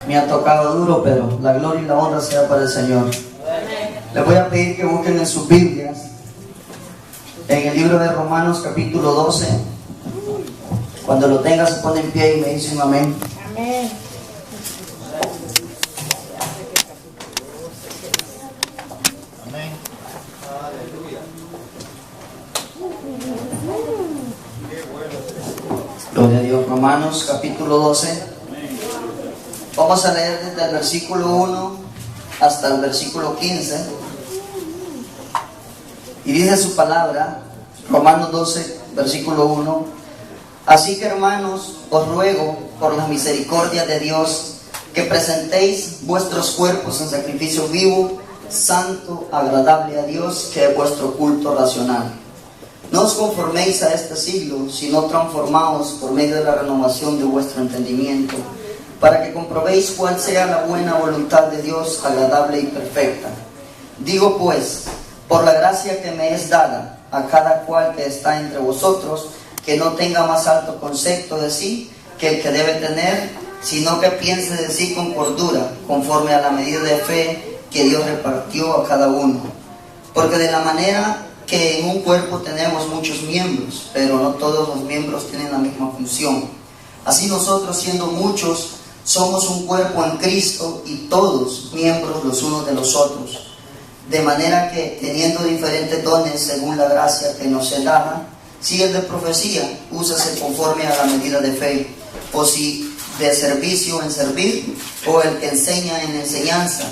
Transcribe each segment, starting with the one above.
Me ha tocado duro, pero la gloria y la honra sea para el Señor. Les voy a pedir que busquen en sus Biblias, en el libro de Romanos capítulo 12. Cuando lo tengan se ponen en pie y me dicen amén. Amén. Amén. Gloria a Dios. Romanos capítulo 12. Vamos a leer desde el versículo 1 hasta el versículo 15. Y dice su palabra, Romanos 12, versículo 1. Así que, hermanos, os ruego por las misericordias de Dios que presentéis vuestros cuerpos en sacrificio vivo, santo, agradable a Dios, que es vuestro culto racional. No os conforméis a este siglo, sino transformaos por medio de la renovación de vuestro entendimiento, para que comprobéis cuál sea la buena voluntad de Dios, agradable y perfecta. Digo pues, por la gracia que me es dada a cada cual que está entre vosotros, que no tenga más alto concepto de sí que el que debe tener, sino que piense de sí con cordura, conforme a la medida de fe que Dios repartió a cada uno. Porque de la manera que en un cuerpo tenemos muchos miembros, pero no todos los miembros tienen la misma función. Así nosotros, siendo muchos, somos un cuerpo en Cristo y todos miembros los unos de los otros. De manera que, teniendo diferentes dones según la gracia que nos es dada, si el de profecía, úsase conforme a la medida de fe, o si de servicio en servir, o el que enseña en enseñanza,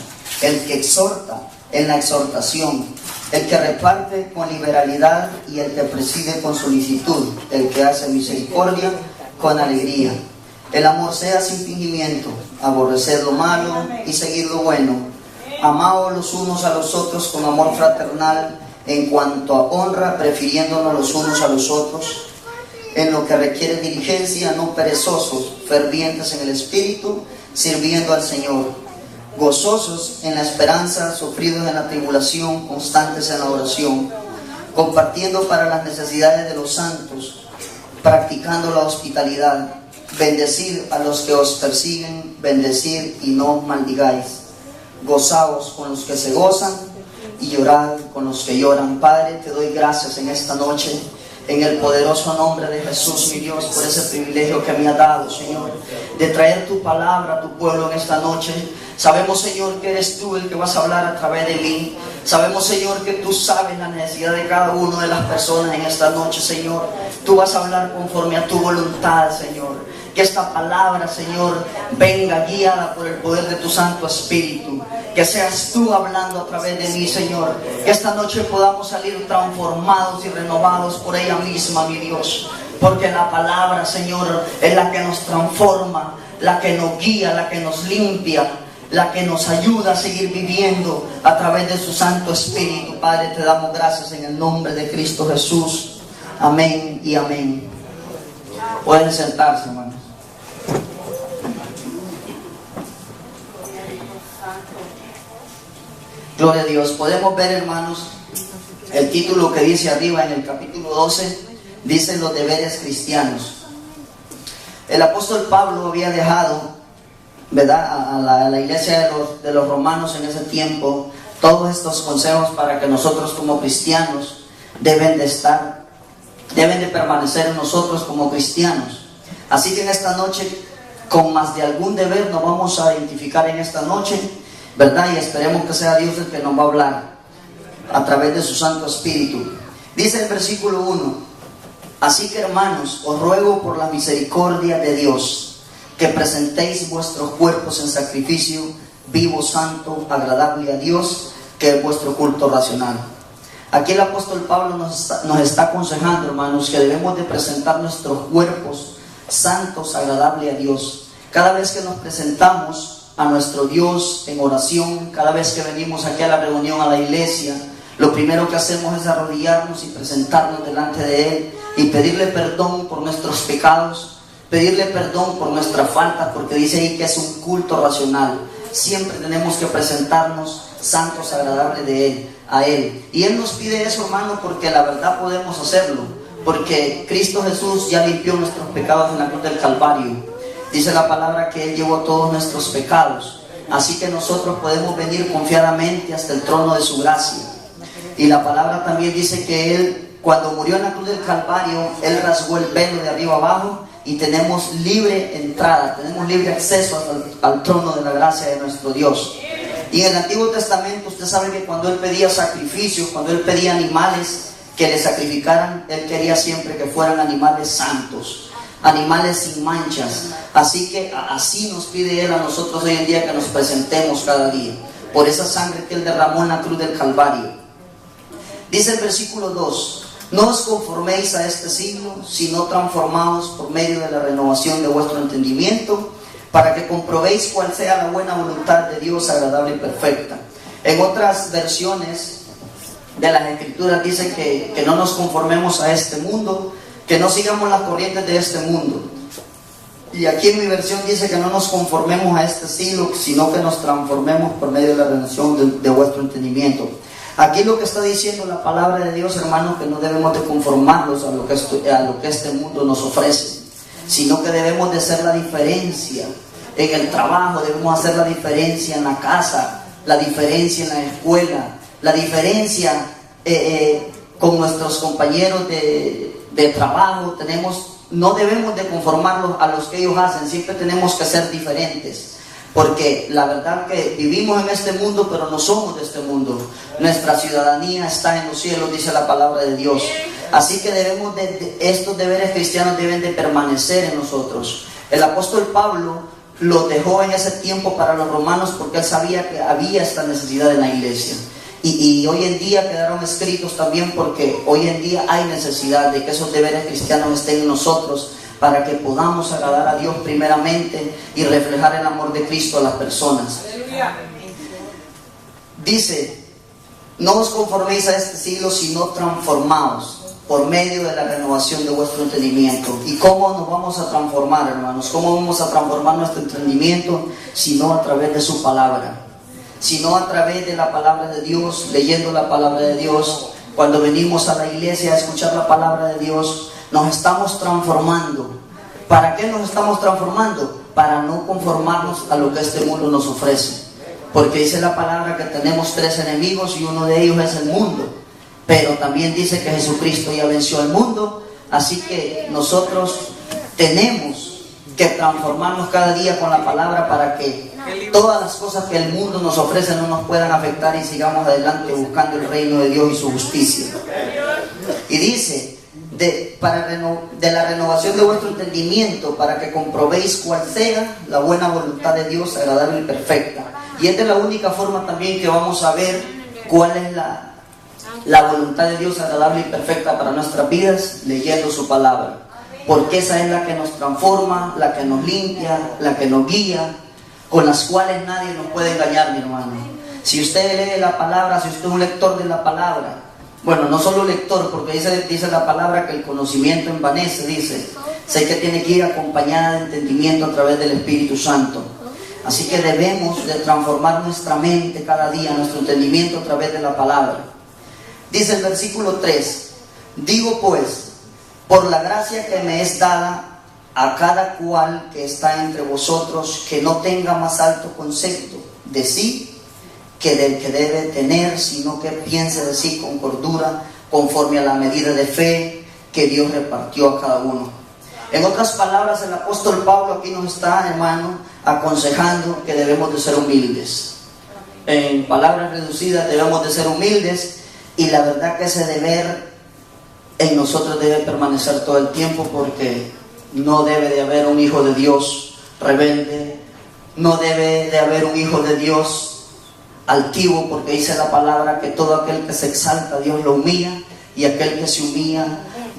el que exhorta en la exhortación, el que reparte con liberalidad y el que preside con solicitud, el que hace misericordia con alegría. El amor sea sin fingimiento, aborrecer lo malo y seguir lo bueno. Amaos los unos a los otros con amor fraternal, en cuanto a honra, prefiriéndonos los unos a los otros. En lo que requiere diligencia, no perezosos, fervientes en el espíritu, sirviendo al Señor. Gozosos en la esperanza, sufridos en la tribulación, constantes en la oración. Compartiendo para las necesidades de los santos, practicando la hospitalidad. Bendecid a los que os persiguen, bendecid y no maldigáis. Gozaos con los que se gozan y llorad con los que lloran. Padre, te doy gracias en esta noche, en el poderoso nombre de Jesús, mi Dios, por ese privilegio que me ha dado, Señor, de traer tu palabra a tu pueblo en esta noche. Sabemos, Señor, que eres tú el que vas a hablar a través de mí. Sabemos, Señor, que tú sabes la necesidad de cada una de las personas en esta noche, Señor. Tú vas a hablar conforme a tu voluntad, Señor. Que esta palabra, Señor, venga guiada por el poder de tu Santo Espíritu. Que seas tú hablando a través de mí, Señor. Que esta noche podamos salir transformados y renovados por ella misma, mi Dios. Porque la palabra, Señor, es la que nos transforma, la que nos guía, la que nos limpia, la que nos ayuda a seguir viviendo a través de su Santo Espíritu. Padre, te damos gracias en el nombre de Cristo Jesús. Amén y amén. Pueden sentarse, hermanos. Gloria a Dios. Podemos ver, hermanos, el título que dice arriba en el capítulo 12, dice los deberes cristianos. El apóstol Pablo había dejado, ¿verdad?, a la iglesia de los romanos en ese tiempo todos estos consejos para que nosotros como cristianos deben de permanecer en nosotros como cristianos. Así que en esta noche, con más de algún deber, nos vamos a identificar en esta noche, ¿verdad? Y esperemos que sea Dios el que nos va a hablar a través de su Santo Espíritu. Dice el versículo 1: Así que, hermanos, os ruego por la misericordia de Dios que presentéis vuestros cuerpos en sacrificio vivo, santo, agradable a Dios, que es vuestro culto racional. Aquí el apóstol Pablo nos está aconsejando, hermanos, que debemos de presentar nuestros cuerpos santos, agradables a Dios. Cada vez que nos presentamos a nuestro Dios en oración, cada vez que venimos aquí a la reunión, a la iglesia, lo primero que hacemos es arrodillarnos y presentarnos delante de Él y pedirle perdón por nuestros pecados, pedirle perdón por nuestra falta, porque dice ahí que es un culto racional. Siempre tenemos que presentarnos santos, agradables a Él. Y Él nos pide eso, hermano, porque la verdad podemos hacerlo, porque Cristo Jesús ya limpió nuestros pecados en la cruz del Calvario. Dice la palabra que Él llevó todos nuestros pecados. Así que nosotros podemos venir confiadamente hasta el trono de su gracia. Y la palabra también dice que Él, cuando murió en la cruz del Calvario, Él rasgó el velo de arriba abajo y tenemos libre entrada, tenemos libre acceso al trono de la gracia de nuestro Dios. Y en el Antiguo Testamento usted sabe que cuando Él pedía sacrificios, cuando Él pedía animales que le sacrificaran, Él quería siempre que fueran animales santos, animales sin manchas. Así que así nos pide Él a nosotros hoy en día, que nos presentemos cada día por esa sangre que Él derramó en la cruz del Calvario. Dice el versículo 2: no os conforméis a este siglo, sino transformaos por medio de la renovación de vuestro entendimiento, para que comprobéis cuál sea la buena voluntad de Dios, agradable y perfecta. En otras versiones de las Escrituras dice que no nos conformemos a este mundo, que no sigamos las corrientes de este mundo. Y aquí en mi versión dice que no nos conformemos a este siglo, sino que nos transformemos por medio de la renovación de vuestro entendimiento. Aquí lo que está diciendo la palabra de Dios, hermanos, que no debemos de conformarnos a lo que este mundo nos ofrece, sino que debemos de hacer la diferencia en el trabajo, debemos hacer la diferencia en la casa, la diferencia en la escuela, la diferencia con nuestros compañeros de trabajo. No debemos de conformarnos a los que ellos hacen, siempre tenemos que ser diferentes. Porque la verdad que vivimos en este mundo, pero no somos de este mundo. Nuestra ciudadanía está en los cielos, dice la palabra de Dios. Así que estos deberes cristianos deben de permanecer en nosotros. El apóstol Pablo lo dejó en ese tiempo para los romanos, porque él sabía que había esta necesidad en la iglesia. Y hoy en día quedaron escritos también, porque hoy en día hay necesidad de que esos deberes cristianos estén en nosotros, para que podamos agradar a Dios primeramente y reflejar el amor de Cristo a las personas. Dice: no os conforméis a este siglo, sino transformaos por medio de la renovación de vuestro entendimiento. ¿Y cómo nos vamos a transformar, hermanos? ¿Cómo vamos a transformar nuestro entendimiento? Sino a través de su palabra, sino a través de la palabra de Dios, leyendo la palabra de Dios. Cuando venimos a la iglesia a escuchar la palabra de Dios, nos estamos transformando. ¿Para qué nos estamos transformando? Para no conformarnos a lo que este mundo nos ofrece. Porque dice la palabra que tenemos 3 enemigos y uno de ellos es el mundo. Pero también dice que Jesucristo ya venció al mundo. Así que nosotros tenemos que transformarnos cada día con la palabra, para que todas las cosas que el mundo nos ofrece no nos puedan afectar y sigamos adelante buscando el reino de Dios y su justicia. Y dice: de la renovación de vuestro entendimiento, para que comprobéis cuál sea la buena voluntad de Dios, agradable y perfecta. Y esta es la única forma también que vamos a ver cuál es la voluntad de Dios agradable y perfecta para nuestras vidas, leyendo su palabra. Porque esa es la que nos transforma, la que nos limpia, la que nos guía, con las cuales nadie nos puede engañar, mi hermano. Si usted lee la palabra, si usted es un lector de la palabra, bueno, no solo lector, porque dice la palabra que el conocimiento envanece, dice. Sé que tiene que ir acompañada de entendimiento a través del Espíritu Santo. Así que debemos de transformar nuestra mente cada día, nuestro entendimiento a través de la palabra. Dice el versículo 3: digo pues, por la gracia que me es dada, a cada cual que está entre vosotros, que no tenga más alto concepto de sí que del que debe tener, sino que piense de sí con cordura, conforme a la medida de fe que Dios repartió a cada uno. En otras palabras, el apóstol Pablo aquí nos está, hermano, aconsejando que debemos de ser humildes. En palabras reducidas, debemos de ser humildes, y la verdad que ese deber en nosotros debe permanecer todo el tiempo, porque no debe de haber un hijo de Dios rebelde, no debe de haber un hijo de Dios altivo, porque dice la palabra que todo aquel que se exalta, Dios lo humilla, y aquel que se humilla,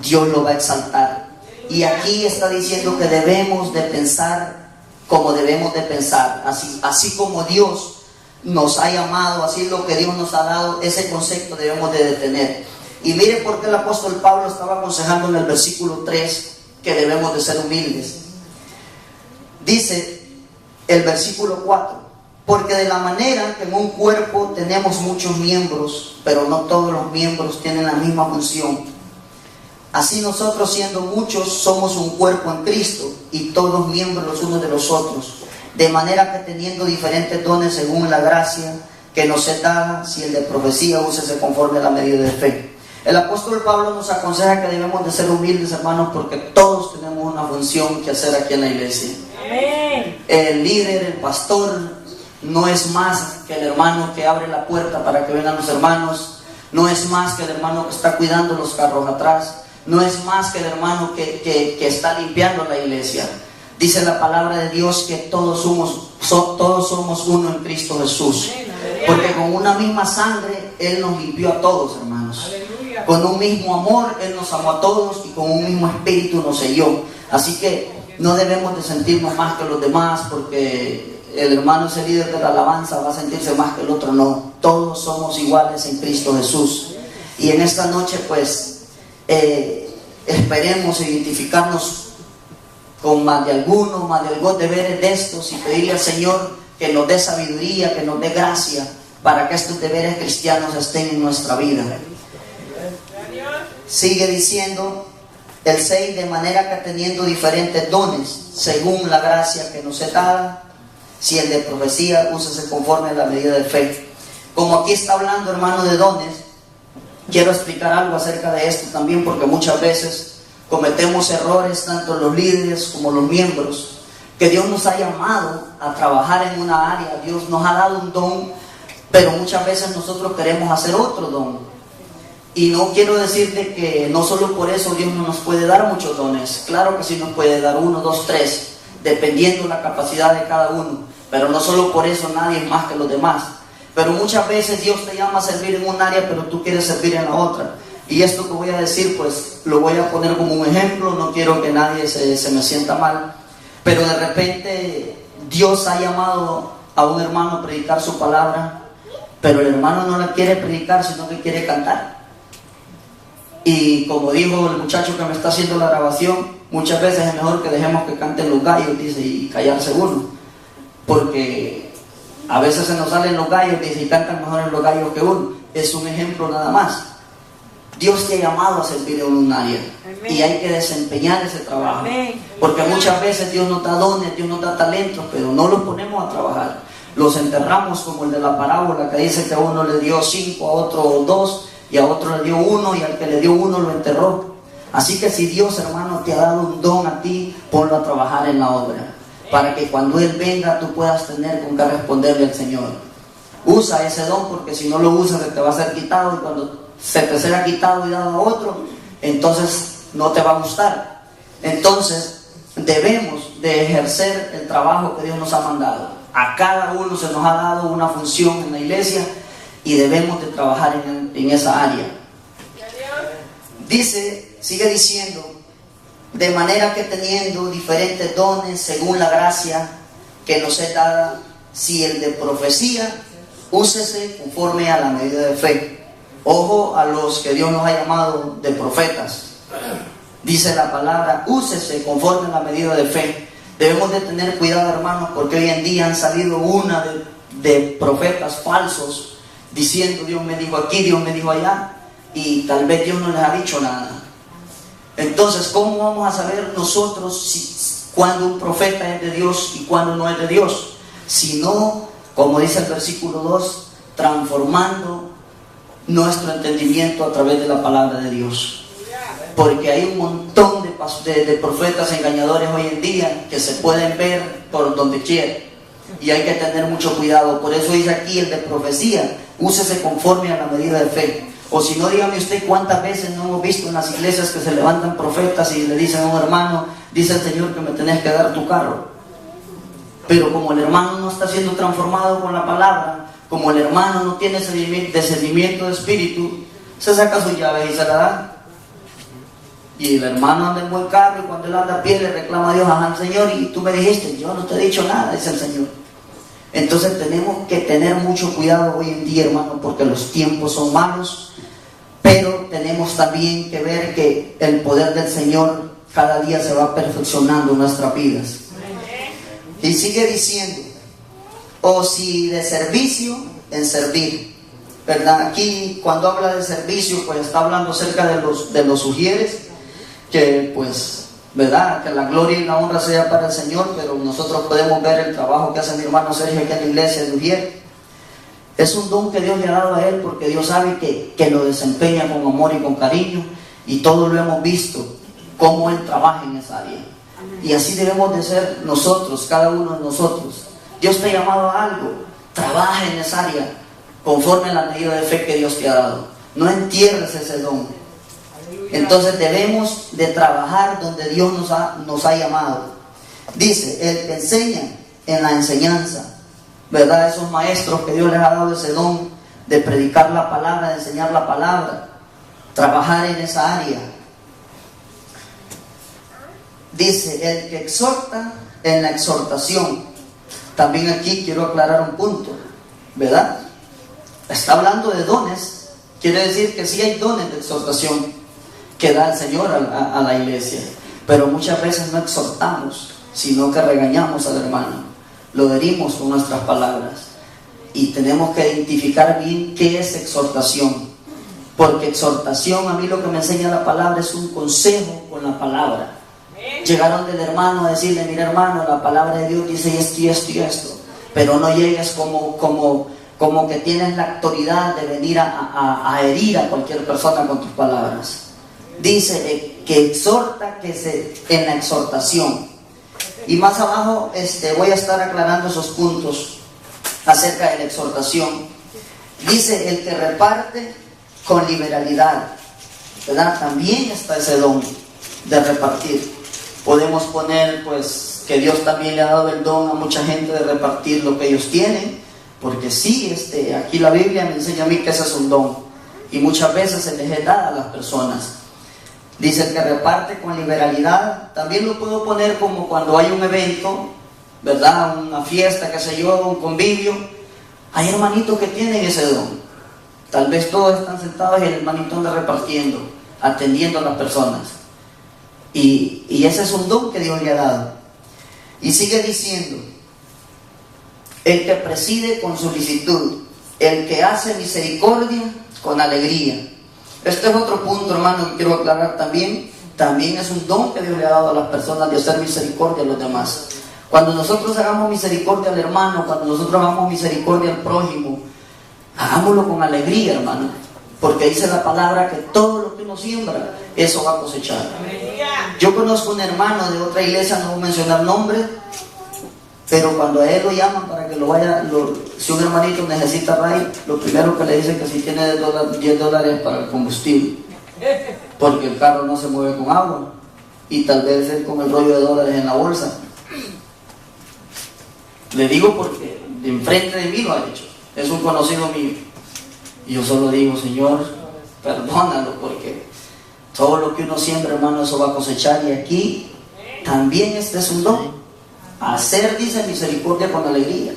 Dios lo va a exaltar. Y aquí está diciendo que debemos de pensar como debemos de pensar, así como Dios nos ha llamado, así es lo que Dios nos ha dado, ese concepto debemos de tener. Y mire por qué el apóstol Pablo estaba aconsejando en el versículo 3 que debemos de ser humildes. Dice el versículo 4: porque de la manera que en un cuerpo tenemos muchos miembros, pero no todos los miembros tienen la misma función. Así nosotros, siendo muchos, somos un cuerpo en Cristo y todos miembros los unos de los otros, de manera que teniendo diferentes dones según la gracia que nos es dada, si el de profecía, úsese conforme a la medida de fe. El apóstol Pablo nos aconseja que debemos de ser humildes, hermanos, porque todos tenemos una función que hacer aquí en la iglesia. Amén. El líder, el pastor, no es más que el hermano que abre la puerta para que vengan los hermanos, no es más que el hermano que está cuidando los carros atrás, no es más que el hermano que está limpiando la iglesia. Dice la palabra de Dios que todos somos uno en Cristo Jesús, porque con una misma sangre Él nos limpió a todos, hermanos. Con un mismo amor Él nos amó a todos y con un mismo espíritu nos selló. Así que no debemos de sentirnos más que los demás porque el hermano es el líder de la alabanza, va a sentirse más que el otro. No, todos somos iguales en Cristo Jesús. Y en esta noche pues esperemos identificarnos con más de algunos deberes de estos y pedirle al Señor que nos dé sabiduría, que nos dé gracia para que estos deberes cristianos estén en nuestra vida. Sigue diciendo el 6, de manera que teniendo diferentes dones según la gracia que nos es dada, si el de profecía, úsese conforme a la medida de fe. Como aquí está hablando, hermano, de dones, quiero explicar algo acerca de esto también, porque muchas veces cometemos errores, tanto los líderes como los miembros, que Dios nos ha llamado a trabajar en una área, Dios nos ha dado un don, pero muchas veces nosotros queremos hacer otro don. Y no quiero decirte que no solo por eso Dios no nos puede dar muchos dones, claro que sí nos puede dar 1, 2, 3, dependiendo la capacidad de cada uno, pero no solo por eso nadie es más que los demás. Pero muchas veces Dios te llama a servir en un área, pero tú quieres servir en la otra. Y esto que voy a decir, pues lo voy a poner como un ejemplo, no quiero que nadie se me sienta mal, pero de repente Dios ha llamado a un hermano a predicar su palabra, pero el hermano no la quiere predicar, sino que quiere cantar. Y como dijo el muchacho que me está haciendo la grabación, muchas veces es mejor que dejemos que canten los gallos, dice, y callarse uno, porque a veces se nos salen los gallos, dice, y cantan mejor los gallos que uno. Es un ejemplo nada más. Dios te ha llamado a servir en un área. Amén. Y hay que desempeñar ese trabajo. Amén. Porque muchas veces Dios nos da dones, Dios nos da talentos, pero no los ponemos a trabajar. Los enterramos, como el de la parábola que dice que a uno le dio 5, a otro 2 y a otro le dio 1 y al que le dio 1 lo enterró. Así que si Dios, hermano, te ha dado un don a ti, ponlo a trabajar en la obra, para que cuando Él venga tú puedas tener con qué responderle al Señor. Usa ese don, porque si no lo usas se te va a ser quitado, y cuando se te será quitado y dado a otro, entonces no te va a gustar. Entonces debemos de ejercer el trabajo que Dios nos ha mandado. A cada uno se nos ha dado una función en la iglesia y debemos de trabajar en esa área. Sigue diciendo, de manera que teniendo diferentes dones según la gracia que nos es dada, si el de profecía, úsese conforme a la medida de fe. Ojo a los que Dios nos ha llamado de profetas. Dice la palabra, úsese conforme a la medida de fe. Debemos de tener cuidado, hermanos, porque hoy en día han salido una de profetas falsos, diciendo Dios me dijo aquí, Dios me dijo allá, y tal vez Dios no les ha dicho nada. Entonces, ¿cómo vamos a saber nosotros cuándo un profeta es de Dios y cuándo no es de Dios? Si no, como dice el versículo 2, transformando nuestro entendimiento a través de la palabra de Dios. Porque hay un montón de profetas engañadores hoy en día que se pueden ver por donde quiera, y hay que tener mucho cuidado. Por eso dice aquí el de profecía, úsese conforme a la medida de fe. O si no, dígame usted cuántas veces no hemos visto en las iglesias que se levantan profetas y le dicen a un hermano, dice el Señor que me tenés que dar tu carro. Pero como el hermano no está siendo transformado con la palabra, como el hermano no tiene discernimiento de espíritu, se saca su llave y se la da. Y el hermano anda en buen carro, y cuando él anda a pie le reclama a Dios, ajá, Señor, y tú me dijiste, yo no te he dicho nada, dice el Señor. Entonces tenemos que tener mucho cuidado hoy en día, hermano, porque los tiempos son malos, pero tenemos también que ver que el poder del Señor cada día se va perfeccionando en nuestras vidas. Y sigue diciendo, o si de servicio, en servir, ¿verdad? Aquí cuando habla de servicio, pues está hablando acerca de los sugieres, que pues, ¿verdad? Que la gloria y la honra sea para el Señor, pero nosotros podemos ver el trabajo que hace mi hermano Sergio aquí en la iglesia de Ujier. Es un don que Dios le ha dado a él, porque Dios sabe que lo desempeña con amor y con cariño, y todos lo hemos visto, cómo él trabaja en esa área. Y así debemos de ser nosotros, cada uno de nosotros. Dios te ha llamado a algo, trabaja en esa área, conforme a la medida de fe que Dios te ha dado. No entierres ese don. Entonces debemos de trabajar donde Dios nos ha llamado. Dice, el que enseña en la enseñanza, ¿verdad? Esos maestros que Dios les ha dado ese don de predicar la palabra, de enseñar la palabra, trabajar en esa área. Dice, el que exhorta en la exhortación. También aquí quiero aclarar un punto, ¿verdad? Está hablando de dones, quiere decir que sí hay dones de exhortación que da el Señor a la iglesia, pero muchas veces no exhortamos, sino que regañamos al hermano, lo herimos con nuestras palabras, y tenemos que identificar bien qué es exhortación, porque exhortación, a mí lo que me enseña la palabra es un consejo con la palabra. Llegaron del hermano a decirle, mira hermano, la palabra de Dios dice esto y esto y esto, pero no llegues como que tienes la autoridad de venir a herir a cualquier persona con tus palabras. Dice que exhorta en la exhortación. Y más abajo voy a estar aclarando esos puntos acerca de la exhortación. Dice, el que reparte con liberalidad, ¿verdad? También está ese don de repartir. Podemos poner pues que Dios también le ha dado el don a mucha gente de repartir lo que ellos tienen, porque sí, aquí la Biblia me enseña a mí que ese es un don, y muchas veces se les es dada a las personas. Dice, el que reparte con liberalidad. También lo puedo poner como cuando hay un evento, ¿verdad? Una fiesta, qué sé yo, un convivio. Hay hermanitos que tienen ese don. Tal vez todos están sentados y el hermanito anda repartiendo, atendiendo a las personas. Y ese es un don que Dios le ha dado. Y sigue diciendo, el que preside con solicitud, el que hace misericordia con alegría. Este es otro punto, hermano, que quiero aclarar también. También es un don que Dios le ha dado a las personas de hacer misericordia a los demás. Cuando nosotros hagamos misericordia al hermano, cuando nosotros hagamos misericordia al prójimo, hagámoslo con alegría, hermano, porque dice la palabra que todo lo que uno siembra, eso va a cosechar. Yo conozco un hermano de otra iglesia, no voy a mencionar nombre, pero cuando a él lo llaman para que lo vaya, si un hermanito necesita raíz, lo primero que le dicen que si tiene $10 para el combustible, porque el carro no se mueve con agua, y tal vez él con el rollo de dólares en la bolsa. Le digo porque de enfrente de mí lo ha hecho, es un conocido mío, y yo solo digo, Señor, perdónalo, porque todo lo que uno siembra, hermano, eso va a cosechar. Y aquí también este es un don. Hacer, dice, misericordia con alegría.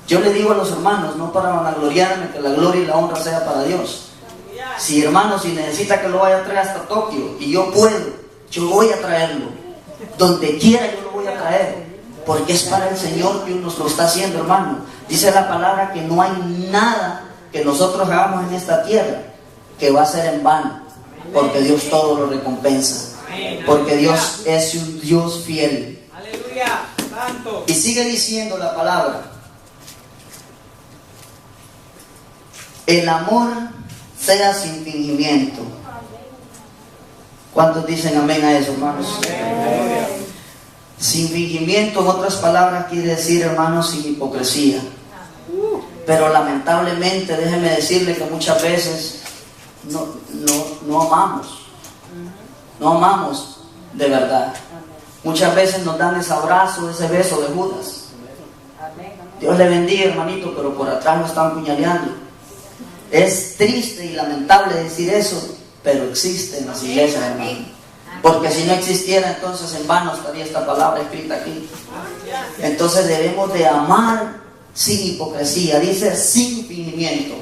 Yo le digo a los hermanos, no para vanagloriarme, que la gloria y la honra sea para Dios. Si hermano, si necesita que lo vaya a traer hasta Tokio, y yo puedo, yo voy a traerlo. Donde quiera yo lo voy a traer, porque es para el Señor que uno lo está haciendo, hermano. Dice la palabra que no hay nada que nosotros hagamos en esta tierra que va a ser en vano, porque Dios todo lo recompensa, porque Dios es un Dios fiel. Y sigue diciendo la palabra, el amor sea sin fingimiento. ¿Cuántos dicen amén a eso, hermanos? Sin fingimiento, en otras palabras, quiere decir, hermanos, sin hipocresía. Pero lamentablemente, déjeme decirle que muchas veces no amamos de verdad. Muchas veces nos dan ese abrazo, ese beso de Judas. Dios le bendiga, hermanito, pero por atrás lo están puñaleando. Es triste y lamentable decir eso, pero existe en las iglesias, hermano. Porque si no existiera, entonces en vano estaría esta palabra escrita aquí. Entonces debemos de amar sin hipocresía, dice sin fingimiento.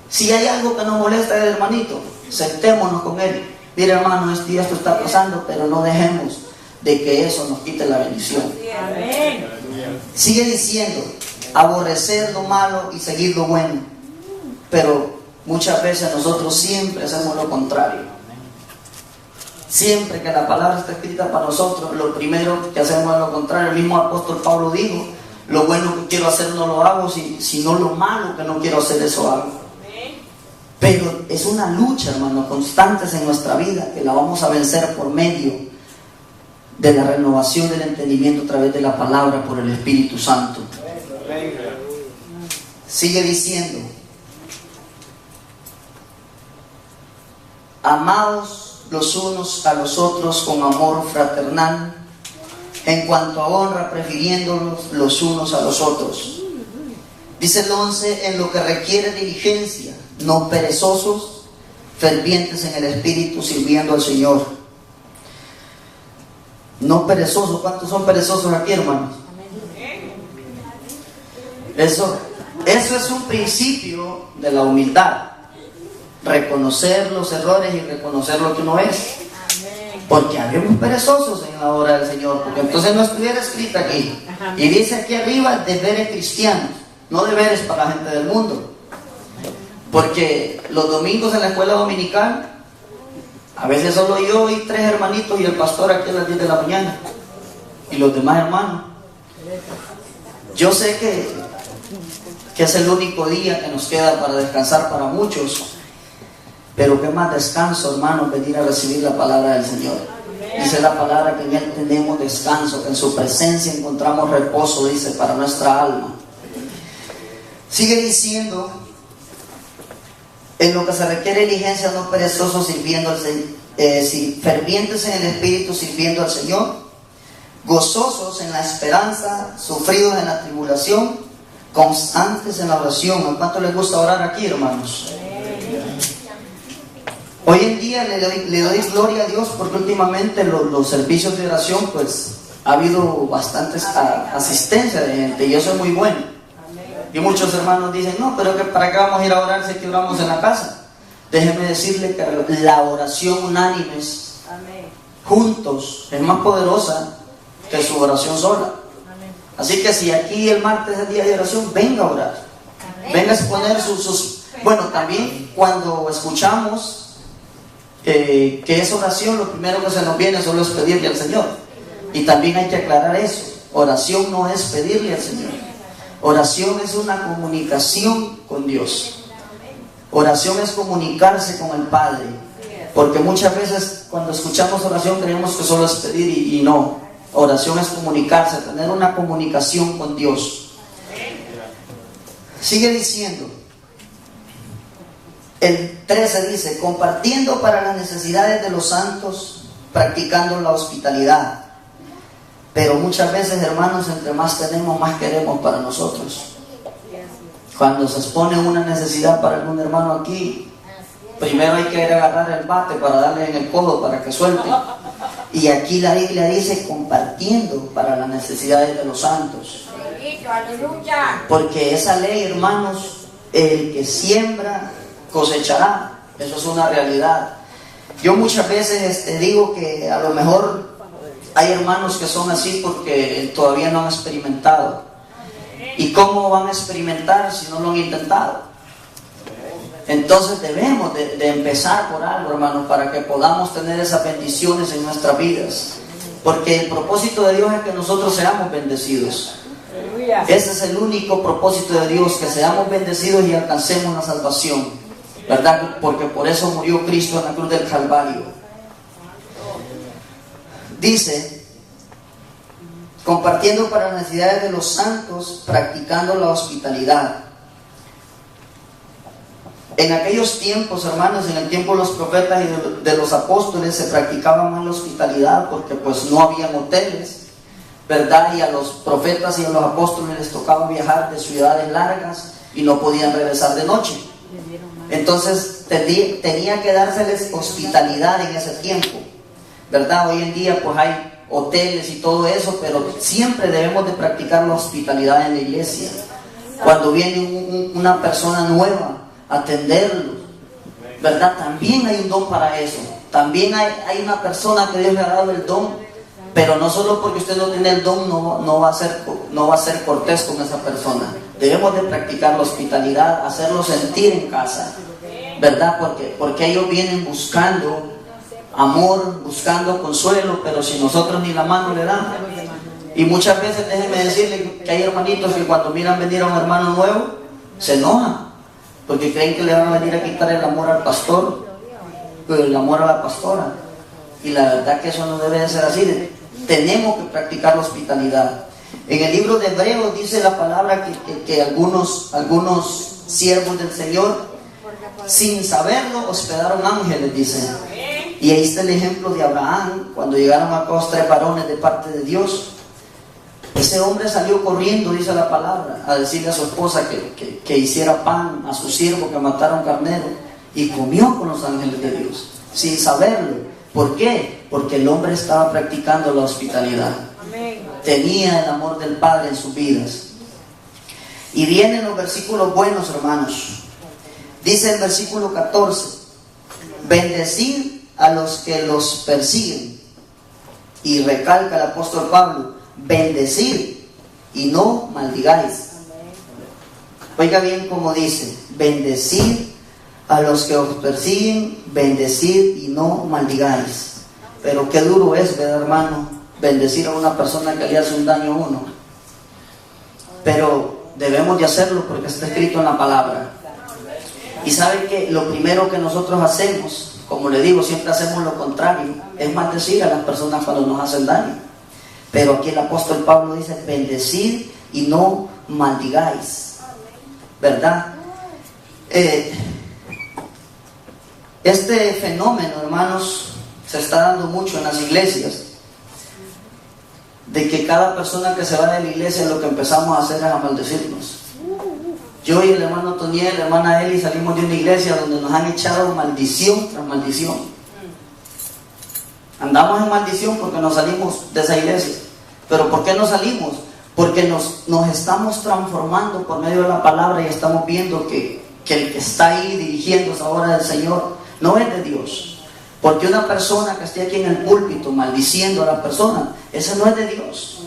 Si hay algo que nos molesta del hermanito, sentémonos con él. Mira, hermano, esto está pasando, pero no dejemos de que eso nos quite la bendición. Sigue diciendo, aborrecer lo malo y seguir lo bueno. Pero muchas veces nosotros siempre hacemos lo contrario. Siempre que la palabra está escrita para nosotros, lo primero que hacemos es lo contrario. El mismo apóstol Pablo dijo: lo bueno que quiero hacer no lo hago, sino lo malo que no quiero hacer, eso hago. Pero es una lucha, hermanos, constantes en nuestra vida, que la vamos a vencer por medio de la renovación del entendimiento a través de la palabra por el Espíritu Santo. Sigue diciendo: amados los unos a los otros con amor fraternal, en cuanto a honra, prefiriéndonos los unos a los otros. Dice el 11: en lo que requiere diligencia, no perezosos, fervientes en el Espíritu, sirviendo al Señor. No perezosos. ¿Cuántos son perezosos aquí, hermanos? Eso es un principio de la humildad. Reconocer los errores y reconocer lo que uno es. Porque habemos perezosos en la obra del Señor. Porque entonces no estuviera escrito aquí. Y dice aquí arriba: deberes cristianos, no deberes para la gente del mundo. Porque los domingos en la escuela dominical, a veces solo yo y 3 hermanitos y el pastor aquí a las 10 de la mañana. Y los demás hermanos. Yo sé que es el único día que nos queda para descansar para muchos. Pero qué más descanso, hermanos, venir a recibir la palabra del Señor. Dice la palabra que en Él tenemos descanso, que en su presencia encontramos reposo, dice, para nuestra alma. Sigue diciendo: en lo que se requiere diligencia, no perezosos, fervientes en el Espíritu, sirviendo al Señor, gozosos en la esperanza, sufridos en la tribulación, constantes en la oración. ¿A cuánto les gusta orar aquí, hermanos? Hoy en día le doy gloria a Dios porque últimamente los servicios de oración, pues ha habido bastante asistencia de gente, y eso es muy bueno. Y muchos hermanos dicen: no, pero ¿para qué vamos a ir a orar si que oramos en la casa? Déjeme decirle que la oración unánime, juntos, es más poderosa que su oración sola. Así que si aquí el martes es día de oración, venga a orar. Venga a exponer sus... Bueno, también cuando escuchamos que es oración, lo primero que se nos viene solo es pedirle al Señor. Y también hay que aclarar eso: oración no es pedirle al Señor. Oración es una comunicación con Dios. Oración es comunicarse con el Padre. Porque muchas veces cuando escuchamos oración creemos que solo es pedir, y no. Oración es comunicarse, tener una comunicación con Dios. Sigue diciendo, el 13 dice: compartiendo para las necesidades de los santos, practicando la hospitalidad. Pero muchas veces, hermanos, entre más tenemos, más queremos para nosotros. Cuando se expone una necesidad para algún hermano aquí, primero hay que ir a agarrar el bate para darle en el codo para que suelte. Y aquí la Biblia dice: compartiendo para las necesidades de los santos. Porque esa ley, hermanos, el que siembra cosechará. Eso es una realidad. Yo muchas veces digo que a lo mejor hay hermanos que son así porque todavía no han experimentado. ¿Y cómo van a experimentar si no lo han intentado? Entonces debemos de empezar por algo, hermanos, para que podamos tener esas bendiciones en nuestras vidas. Porque el propósito de Dios es que nosotros seamos bendecidos. Ese es el único propósito de Dios, que seamos bendecidos y alcancemos la salvación, ¿verdad? Porque por eso murió Cristo en la cruz del Calvario. Dice: compartiendo para las necesidades de los santos, practicando la hospitalidad. En aquellos tiempos, hermanos, en el tiempo de los profetas y de los apóstoles, se practicaba más la hospitalidad porque pues no habían hoteles, ¿verdad? Y a los profetas y a los apóstoles les tocaba viajar de ciudades largas y no podían regresar de noche. Entonces tenía que dárseles hospitalidad en ese tiempo, ¿verdad? Hoy en día pues hay hoteles y todo eso, pero siempre debemos de practicar la hospitalidad en la iglesia. Cuando viene una persona nueva, atenderlo, ¿verdad? También hay un don para eso. También hay una persona que Dios le ha dado el don, pero no solo porque usted no tiene el don no va a ser cortés con esa persona. Debemos de practicar la hospitalidad, hacerlo sentir en casa, ¿verdad? Porque ellos vienen buscando amor, buscando consuelo, pero si nosotros ni la mano le damos. Y muchas veces déjenme decirle que hay hermanitos que cuando miran venir a un hermano nuevo, se enojan, porque creen que le van a venir a quitar el amor al pastor, el amor a la pastora. Y la verdad que eso no debe de ser así. Tenemos que practicar la hospitalidad. En el libro de Hebreos dice la palabra que algunos siervos del Señor, sin saberlo, hospedaron ángeles, dice. Y ahí está el ejemplo de Abraham, cuando llegaron a los 3 varones de parte de Dios. Ese hombre salió corriendo, dice la palabra, a decirle a su esposa que hiciera pan, a su siervo que matara un carnero, y comió con los ángeles de Dios, sin saberlo. ¿Por qué? Porque el hombre estaba practicando la hospitalidad. Tenía el amor del Padre en sus vidas. Y vienen los versículos buenos, hermanos. Dice el versículo 14: bendecid a los que los persiguen. Y recalca el apóstol Pablo: bendecid y no maldigáis. Oiga bien como dice: bendecid a los que os persiguen, bendecid y no maldigáis. Pero qué duro es, ¿verdad, hermano? Bendecir a una persona que le hace un daño a uno. Pero debemos de hacerlo porque está escrito en la palabra. Y saben que lo primero que nosotros hacemos, como le digo, siempre hacemos lo contrario, es maldecir a las personas cuando nos hacen daño. Pero aquí el apóstol Pablo dice: bendecid y no maldigáis. ¿Verdad? Este fenómeno, hermanos, se está dando mucho en las iglesias, de que cada persona que se va de la iglesia lo que empezamos a hacer es a maldecirnos. Yo y el hermano Toniel, la hermana Eli, salimos de una iglesia donde nos han echado maldición tras maldición. Andamos en maldición porque nos salimos de esa iglesia. ¿Pero por qué nos salimos? Porque nos estamos transformando por medio de la palabra y estamos viendo que el que está ahí dirigiéndose ahora del Señor no es de Dios. Porque una persona que esté aquí en el púlpito maldiciendo a la persona, ese no es de Dios.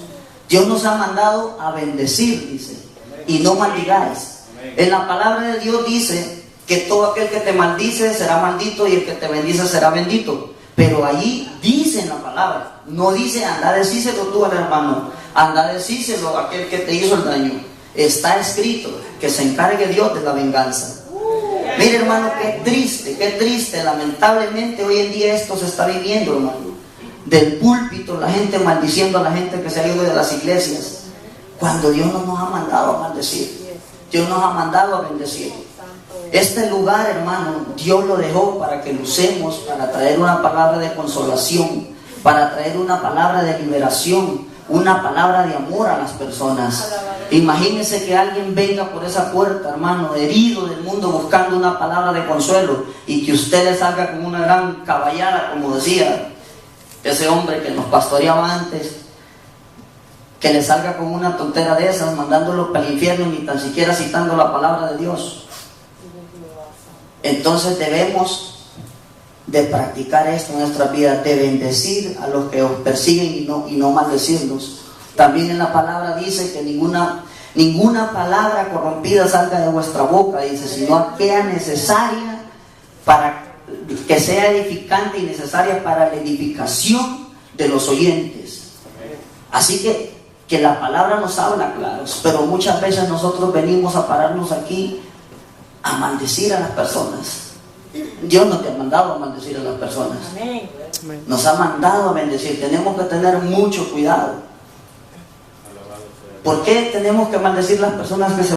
Dios nos ha mandado a bendecir, dice, y no maldigáis. En la palabra de Dios dice que todo aquel que te maldice será maldito y el que te bendice será bendito. Pero ahí dice en la palabra, no dice anda a decírselo tú al hermano, anda a decírselo a aquel que te hizo el daño. Está escrito que se encargue Dios de la venganza. Mire, hermano, qué triste, lamentablemente hoy en día esto se está viviendo, hermano. Del púlpito, la gente maldiciendo a la gente que se ha ido de las iglesias, cuando Dios no nos ha mandado a maldecir. Dios nos ha mandado a bendecir. Este lugar, hermano, Dios lo dejó para que lo usemos, para traer una palabra de consolación, para traer una palabra de liberación, una palabra de amor a las personas. Imagínense que alguien venga por esa puerta, hermano, herido del mundo, buscando una palabra de consuelo, y que usted le salga con una gran caballada, como decía ese hombre que nos pastoreaba antes, que le salga con una tontera de esas, mandándolo para el infierno, ni tan siquiera citando la palabra de Dios. Entonces debemos de practicar esto en nuestra vida, de bendecir a los que os persiguen y no maldecirlos. También en la palabra dice que ninguna palabra corrompida salga de vuestra boca, dice, sino aquella necesaria para que sea edificante y necesaria para la edificación de los oyentes. Así que la palabra nos habla claros, pero muchas veces nosotros venimos a pararnos aquí a maldecir a las personas. Dios no te ha mandado a maldecir a las personas. Nos ha mandado a bendecir. Tenemos que tener mucho cuidado. ¿Por qué tenemos que maldecir a las personas que se